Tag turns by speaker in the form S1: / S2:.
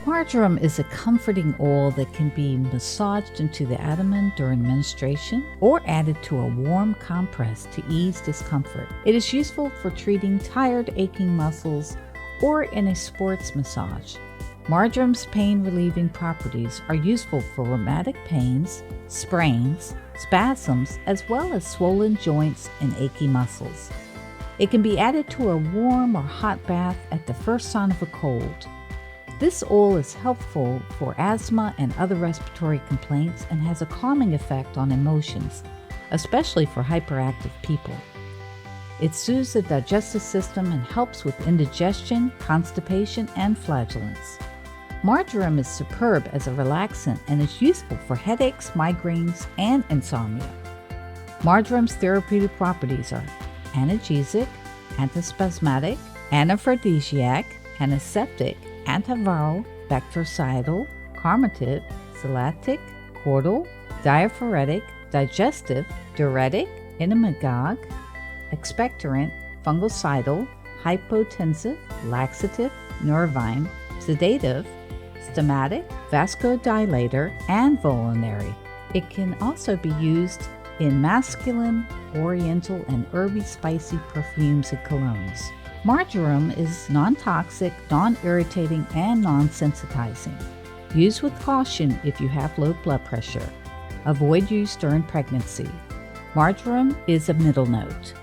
S1: Marjoram is a comforting oil that can be massaged into the abdomen during menstruation or added to a warm compress to ease discomfort. It is useful for treating tired, aching muscles or in a sports massage. Marjoram's pain-relieving properties are useful for rheumatic pains, sprains, spasms, as well as swollen joints and achy muscles. It can be added to a warm or hot bath at the first sign of a cold. This oil is helpful for asthma and other respiratory complaints and has a calming effect on emotions, especially for hyperactive people. It soothes the digestive system and helps with indigestion, constipation, and flatulence. Marjoram is superb as a relaxant and is useful for headaches, migraines, and insomnia. Marjoram's therapeutic properties are analgesic, antispasmodic, anaphrodisiac, antiseptic, antiviral, bactericidal, carminative, sedative, chordal, diaphoretic, digestive, diuretic, enemagogue, expectorant, fungicidal, hypotensive, laxative, nervine, sedative, stomatic, vasodilator, and vulnerary. It can also be used in masculine, oriental, and herbal-spicy perfumes and colognes. Marjoram is non-toxic, non-irritating, and non-sensitizing. Use with caution if you have low blood pressure. Avoid use during pregnancy. Marjoram is a middle note.